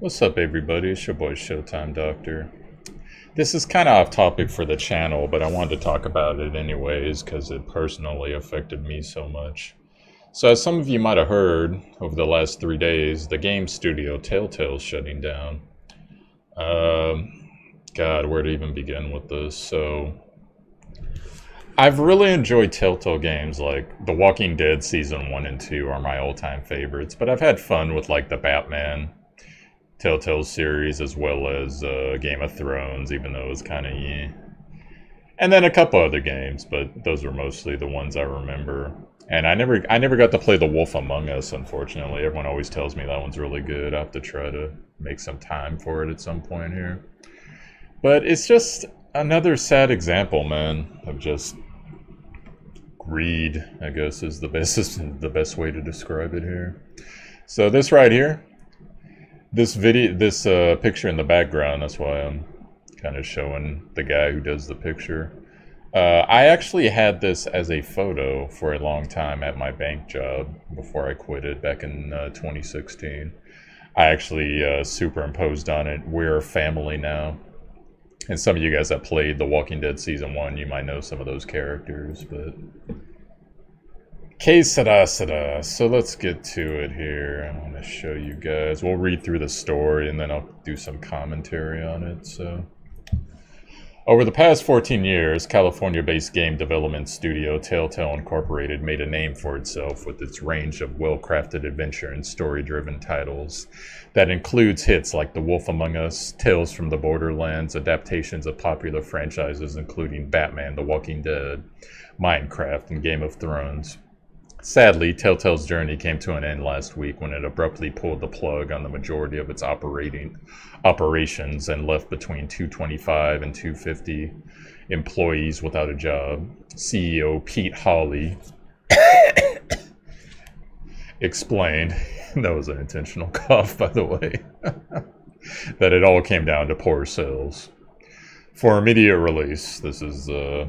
What's up, everybody? It's your boy Showtimedr. This is kind of off topic for the channel, but I wanted to talk about it anyways because it personally affected me so much. So, as some of you might have heard over the last 3 days, the game studio Telltale is shutting down. God, where to even begin with this? So, I've really enjoyed Telltale games like The Walking Dead Season 1 and 2 are my all-time favorites, but I've had fun with like the Batman Telltale series as well as Game of Thrones, even though it was kind of yeah. And then a couple other games, but those were mostly the ones I remember. And I never got to play The Wolf Among Us, unfortunately. Everyone always tells me that one's really good. I have to try to make some time for it at some point here. But it's just another sad example, man, of just greed, I guess is the best way to describe it here. So this right here, this picture in the background, that's why I'm kind of showing the guy who does the picture. I actually had this as a photo for a long time at my bank job before I quit it back in 2016. I actually superimposed on it, "We're a family now." And some of you guys that played The Walking Dead Season 1, you might know some of those characters, but... Que sera sera. So let's get to it here. I want to show you guys. We'll read through the story and then I'll do some commentary on it. So, over the past 14 years, California-based game development studio Telltale Incorporated made a name for itself with its range of well-crafted adventure and story-driven titles that includes hits like The Wolf Among Us, Tales from the Borderlands, adaptations of popular franchises including Batman, The Walking Dead, Minecraft, and Game of Thrones. Sadly, Telltale's journey came to an end last week when it abruptly pulled the plug on the majority of its operations and left between 225 and 250 employees without a job. CEO Pete Hawley explained, that was an intentional cough by the way, that it all came down to poor sales. For immediate release, this is the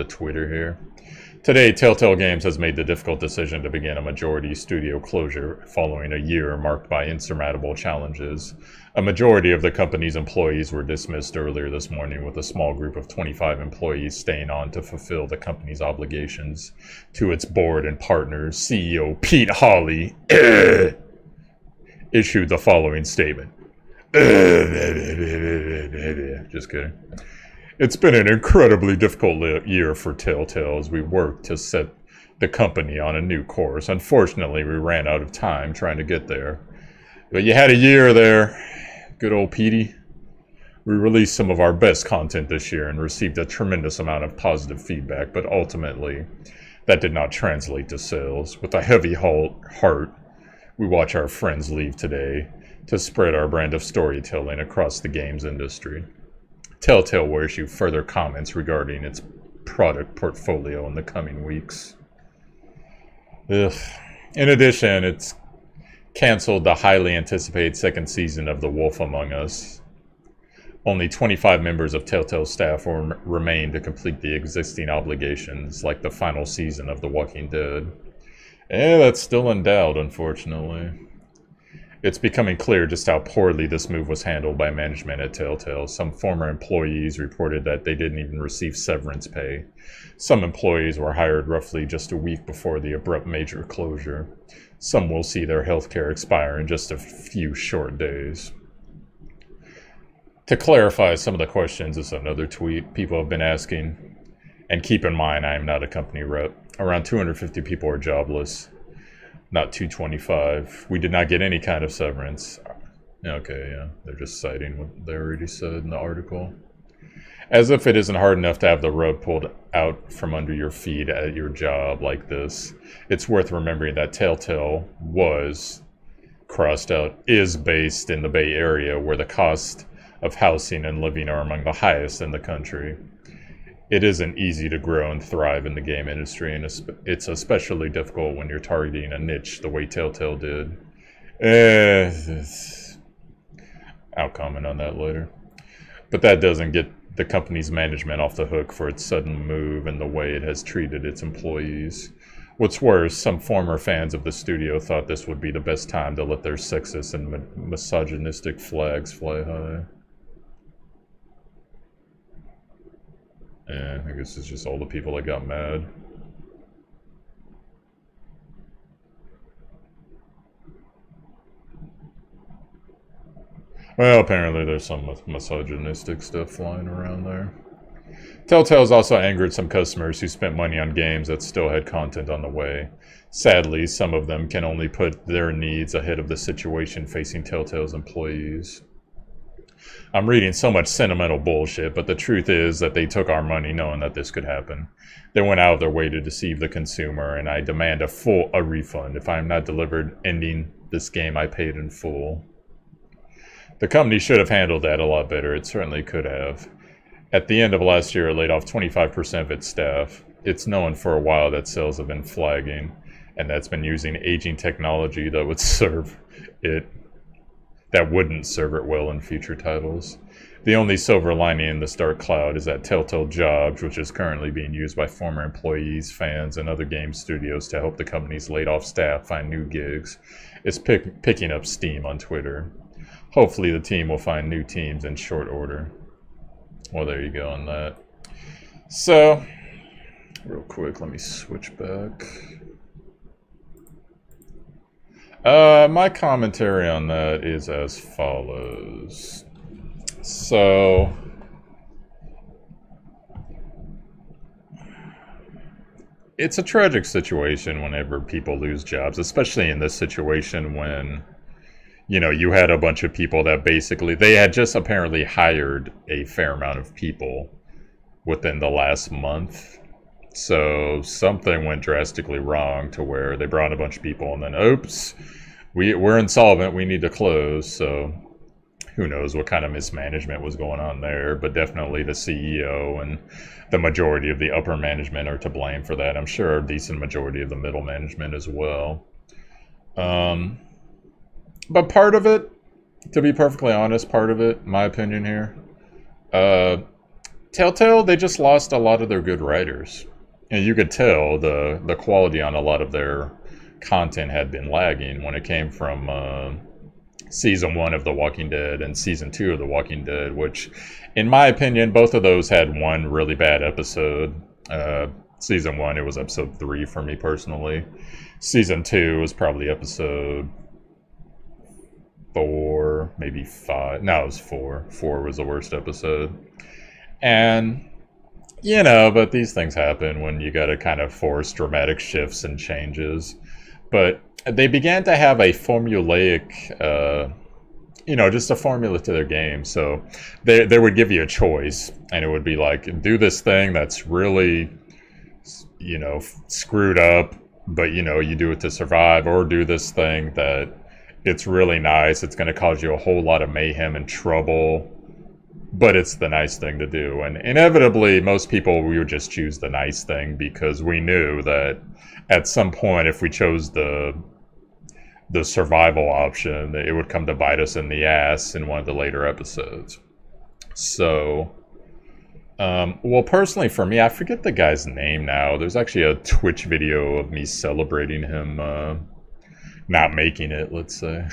Twitter here. Today, Telltale Games has made the difficult decision to begin a majority studio closure following a year marked by insurmountable challenges. A majority of the company's employees were dismissed earlier this morning, with a small group of 25 employees staying on to fulfill the company's obligations to its board and partners. CEO Pete Hawley issued the following statement. Just kidding. It's been an incredibly difficult year for Telltale as we worked to set the company on a new course. Unfortunately, we ran out of time trying to get there. But you had a year there, good old Petey. We released some of our best content this year and received a tremendous amount of positive feedback, but ultimately, that did not translate to sales. With a heavy heart, we watch our friends leave today to spread our brand of storytelling across the games industry. Telltale will issue further comments regarding its product portfolio in the coming weeks. Ugh. In addition, it's canceled the highly anticipated second season of The Wolf Among Us. Only 25 members of Telltale staff will remain to complete the existing obligations, like the final season of The Walking Dead. That's still in doubt, unfortunately. It's becoming clear just how poorly this move was handled by management at Telltale. Some former employees reported that they didn't even receive severance pay. Some employees were hired roughly just a week before the abrupt major closure. Some will see their health care expire in just a few short days. To clarify some of the questions, this is another tweet people have been asking. And keep in mind, I am not a company rep. Around 250 people are jobless. Not 225. We did not get any kind of severance. Okay, yeah, they're just citing what they already said in the article. As if it isn't hard enough to have the rug pulled out from under your feet at your job like this, it's worth remembering that Telltale was, crossed out, is based in the Bay Area, where the cost of housing and living are among the highest in the country. It isn't easy to grow and thrive in the game industry, and it's especially difficult when you're targeting a niche the way Telltale did. I'll comment on that later. But that doesn't get the company's management off the hook for its sudden move and the way it has treated its employees. What's worse, some former fans of the studio thought this would be the best time to let their sexist and misogynistic flags fly high. Yeah, I guess it's just all the people that got mad. Well, apparently there's some misogynistic stuff flying around there. Telltale's also angered some customers who spent money on games that still had content on the way. Sadly, some of them can only put their needs ahead of the situation facing Telltale's employees. I'm reading so much sentimental bullshit, but the truth is that they took our money knowing that this could happen. They went out of their way to deceive the consumer, and I demand a refund if I am not delivered ending this game I paid in full. The company should have handled that a lot better. It certainly could have. At the end of last year, it laid off 25% of its staff. It's known for a while that sales have been flagging, and that's been using aging technology that wouldn't serve it well in future titles. The only silver lining in this dark cloud is that Telltale Jobs, which is currently being used by former employees, fans, and other game studios to help the company's laid-off staff find new gigs, is picking up steam on Twitter. Hopefully the team will find new teams in short order. Well, there you go on that. So, real quick, let me switch back. My commentary on that is as follows. So, it's a tragic situation whenever people lose jobs, especially in this situation when, you know, you had a bunch of people that basically, they had just apparently hired a fair amount of people within the last month. So something went drastically wrong to where they brought a bunch of people and then, oops, we're insolvent, we need to close. So who knows what kind of mismanagement was going on there, but definitely the CEO and the majority of the upper management are to blame for that. I'm sure a decent majority of the middle management as well. But part of it, to be perfectly honest, part of it, my opinion here, Telltale, they just lost a lot of their good writers. And you could tell the quality on a lot of their content had been lagging when it came from Season 1 of The Walking Dead and Season 2 of The Walking Dead, which, in my opinion, both of those had one really bad episode. Season 1, it was episode 3 for me personally. Season 2 was probably episode 4, maybe 5. No, it was 4. 4 was the worst episode. And, you know, but these things happen when you gotta kind of force dramatic shifts and changes. But they began to have a formulaic, just a formula to their game. So they would give you a choice, and it would be like, do this thing that's really, screwed up, but, you do it to survive, or do this thing that it's really nice, it's going to cause you a whole lot of mayhem and trouble, but it's the nice thing to do. And inevitably, most people, we would just choose the nice thing because we knew that at some point, if we chose the survival option, it would come to bite us in the ass in one of the later episodes. So, well, personally for me, I forget the guy's name now. There's actually a Twitch video of me celebrating him not making it, let's say.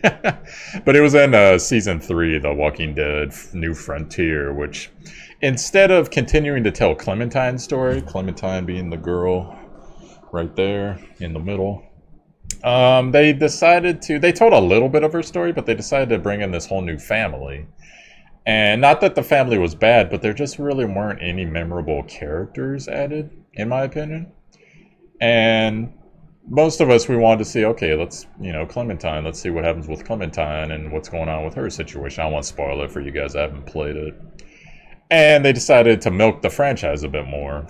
But it was in Season 3, The Walking Dead New Frontier, which instead of continuing to tell Clementine's story, Clementine being the girl right there in the middle, they told a little bit of her story, but they decided to bring in this whole new family. And not that the family was bad, but there just really weren't any memorable characters added, in my opinion. And most of us, we wanted to see, okay, let's, Clementine, let's see what happens with Clementine and what's going on with her situation. I won't spoil it for you guys that haven't played it. And they decided to milk the franchise a bit more.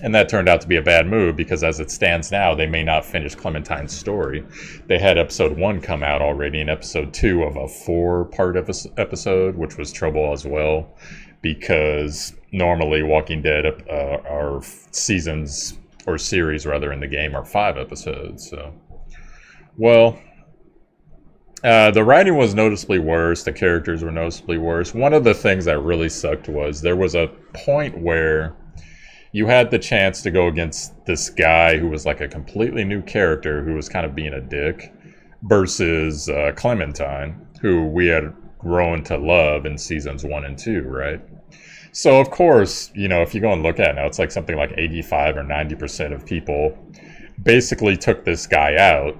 And that turned out to be a bad move because as it stands now, they may not finish Clementine's story. They had episode 1 come out already and episode 2 of a 4-part episode, which was trouble as well. Because normally Walking Dead are seasons, or series rather, in the game are 5 episodes. So, well, the writing was noticeably worse. The characters were noticeably worse. One of the things that really sucked was there was a point where you had the chance to go against this guy who was like a completely new character who was kind of being a dick versus Clementine, who we had grown to love in seasons 1 and 2, right? So of course, you know, if you go and look at it now, it's like something like 85 or 90% of people basically took this guy out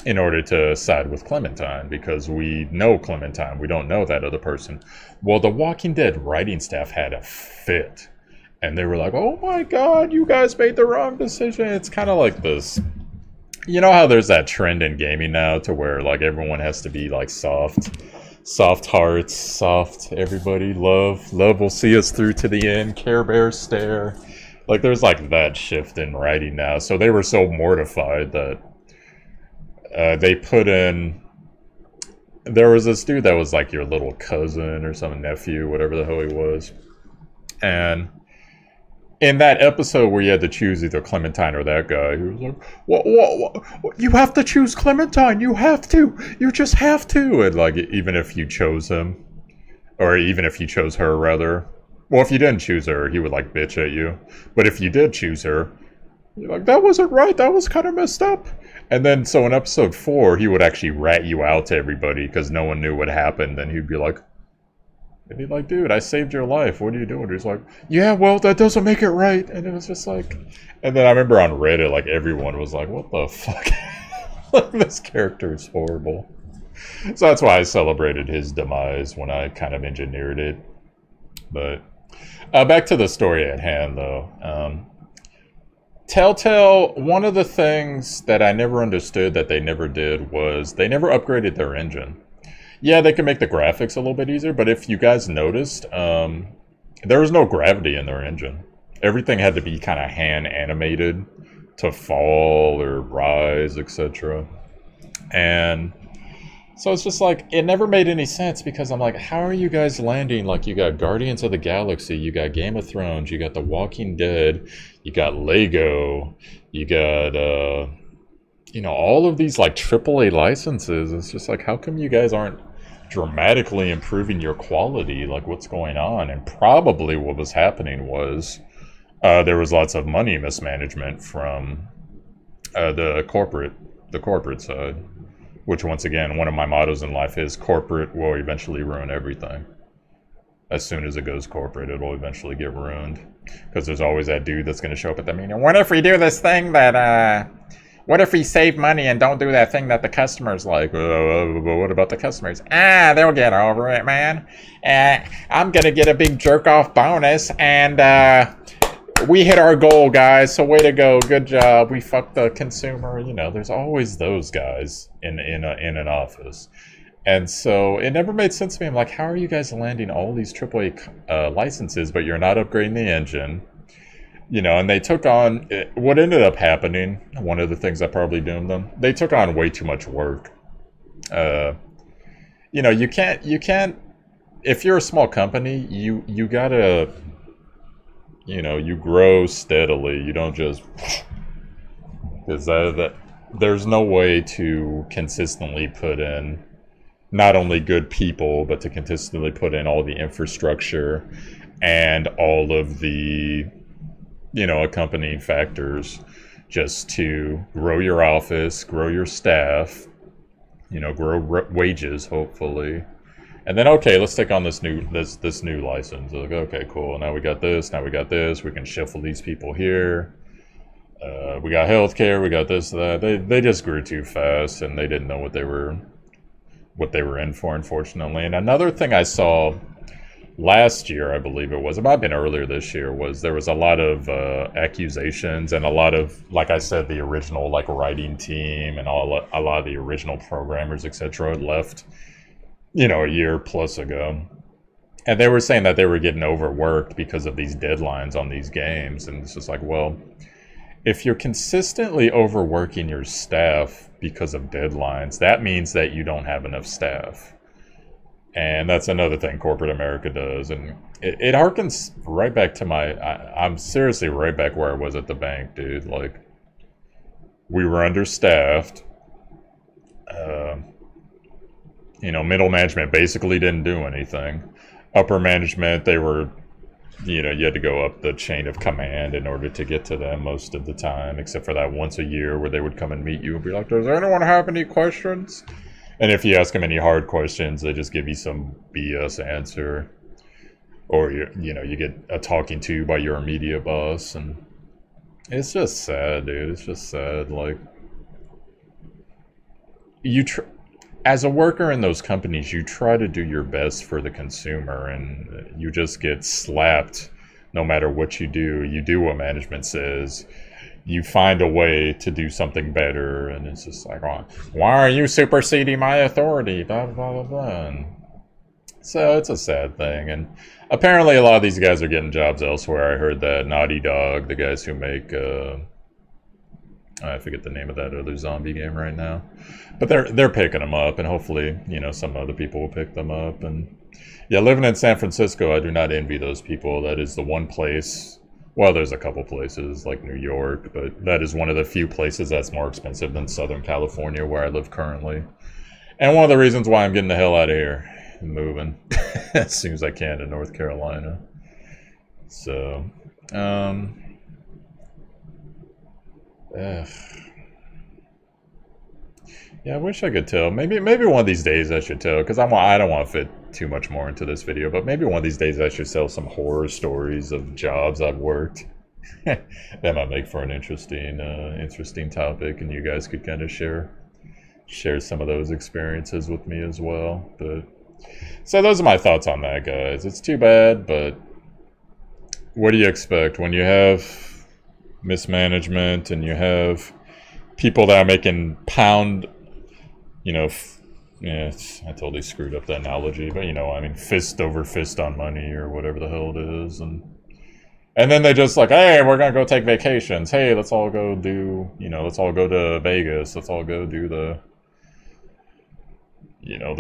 in order to side with Clementine, because we know Clementine, we don't know that other person. Well, the Walking Dead writing staff had a fit, and they were like, oh my god, you guys made the wrong decision. It's kind of like this, you know how there's that trend in gaming now to where like everyone has to be like soft hearts, soft everybody, love will see us through to the end, Care Bear stare. Like there's like that shift in writing now. So they were so mortified that they put in, there was this dude that was like your little cousin or some nephew, whatever the hell he was. And in that episode where you had to choose either Clementine or that guy, he was like, what, you have to choose Clementine, you have to, you just have to. And like, even if you chose him, or even if you chose her rather, well, if you didn't choose her, he would like bitch at you. But if you did choose her, you're like, that wasn't right, that was kind of messed up. And then, so in episode 4, he would actually rat you out to everybody because no one knew what happened. And he'd be like, dude, I saved your life. What are you doing? He's like, yeah, well, that doesn't make it right. And it was just like, and then I remember on Reddit, like, everyone was like, what the fuck? Like, this character is horrible. So that's why I celebrated his demise when I kind of engineered it. But back to the story at hand, though. Telltale, one of the things that I never understood that they never did was they never upgraded their engine. Yeah, they can make the graphics a little bit easier, but if you guys noticed, there was no gravity in their engine. Everything had to be kind of hand animated to fall or rise, etc. And so it's just like, it never made any sense, because I'm like, how are you guys landing? Like, you got Guardians of the Galaxy, you got Game of Thrones, you got The Walking Dead, you got Lego, you got, you know, all of these like AAA licenses. It's just like, how come you guys aren't dramatically improving your quality? Like, what's going on? And probably what was happening was there was lots of money mismanagement from the corporate side. Which, once again, one of my mottos in life is corporate will eventually ruin everything. As soon as it goes corporate, it will eventually get ruined. Because there's always that dude that's going to show up at the meeting. What if we do this thing that, what if we save money and don't do that thing that the customers like? What about the customers? They'll get over it, man. I'm going to get a big jerk-off bonus, and we hit our goal, guys, so way to go, good job, we fucked the consumer. You know, there's always those guys in an office. And so it never made sense to me. I'm like, how are you guys landing all these AAA licenses, but you're not upgrading the engine? You know, and they took on, what ended up happening, one of the things that probably doomed them, they took on way too much work. You know, you can't, if you're a small company, you gotta, you know, you grow steadily. You don't just, because there's no way to consistently put in not only good people, but to consistently put in all the infrastructure and all of the, you know, accompanying factors just to grow your office, grow your staff, you know, grow wages, hopefully. And then, okay, let's take on this new license. Like, okay, cool. Now we got this. Now we got this. We can shuffle these people here. We got healthcare. We got this, that. They just grew too fast, and they didn't know what they were in for, unfortunately. And another thing I saw last year, I believe it was, it might have been earlier this year, was there was a lot of accusations and a lot of, like I said, the original like writing team and a lot of the original programmers, etc., left, you know, a year plus ago. And they were saying that they were getting overworked because of these deadlines on these games. And it's just like, well, if you're consistently overworking your staff because of deadlines, that means that you don't have enough staff. And that's another thing corporate America does. And it harkens right back to I'm seriously right back where I was at the bank, dude. Like, we were understaffed. You know, middle management basically didn't do anything. Upper management, they were you had to go up the chain of command in order to get to them most of the time, except for that once a year where they would come and meet you and be like, does anyone have any questions? And if you ask them any hard questions, they just give you some BS answer. Or, you get a talking to by your immediate boss. And it's just sad, dude. It's just sad. Like, as a worker in those companies, you try to do your best for the consumer, and you just get slapped no matter what you do. You do what management says. You find a way to do something better, and it's just like, why are you superseding my authority? Blah, blah, blah, blah. And so it's a sad thing. And apparently a lot of these guys are getting jobs elsewhere. I heard that Naughty Dog, the guys who make... I forget the name of that other zombie game right now, but they're picking them up, and hopefully, some other people will pick them up. And yeah, living in San Francisco, I do not envy those people. That is the one place. Well, there's a couple places like New York, but that is one of the few places that's more expensive than Southern California, where I live currently. And one of the reasons why I'm getting the hell out of here and moving as soon as I can to North Carolina. So, yeah, I wish I could tell. Maybe one of these days I should tell, because I don't want to fit too much more into this video, but maybe one of these days I should tell some horror stories of jobs I've worked. That might make for an interesting topic, and you guys could kind of share some of those experiences with me as well. But so those are my thoughts on that, guys. It's too bad, but what do you expect when you have mismanagement and you have people that are making pound, yeah, I totally screwed up that analogy, but fist over fist on money or whatever the hell it is, and then they just like, hey, we're gonna go take vacations. Hey, let's all go let's all go to Vegas. Let's all go do the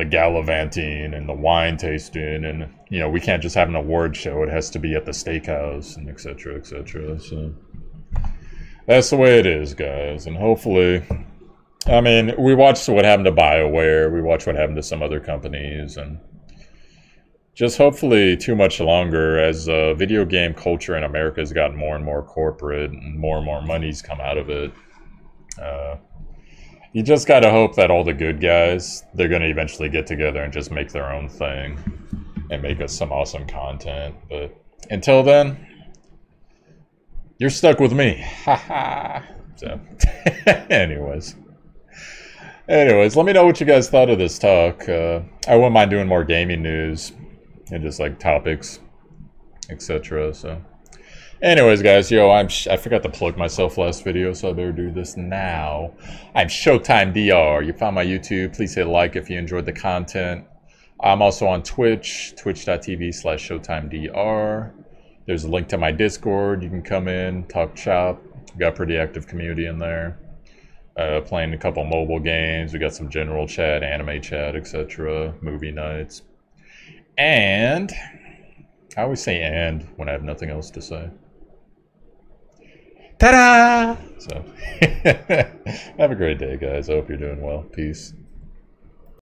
gallivanting and the wine tasting, and we can't just have an award show. It has to be at the steakhouse, and etc. etc. So that's the way it is, guys. And hopefully, we watched what happened to BioWare. We watched what happened to some other companies. And just hopefully too much longer, as video game culture in America has gotten more and more corporate and more money's come out of it. You just got to hope that all the good guys, they're going to eventually get together and just make their own thing and make us some awesome content. But until then, you're stuck with me. Ha. So, anyways, let me know what you guys thought of this talk. I wouldn't mind doing more gaming news and just like topics, etc. So, anyways, guys, I forgot to plug myself last video, so I better do this now. I'm Showtimedr. You found my YouTube. Please hit like if you enjoyed the content. I'm also on Twitch, twitch.tv/Showtimedr. There's a link to my Discord. You can come in, talk shop. We've got a pretty active community in there. Playing a couple mobile games. We got some general chat, anime chat, etc. Movie nights. And I always say "and" when I have nothing else to say. Ta-da! So, have a great day, guys. I hope you're doing well. Peace.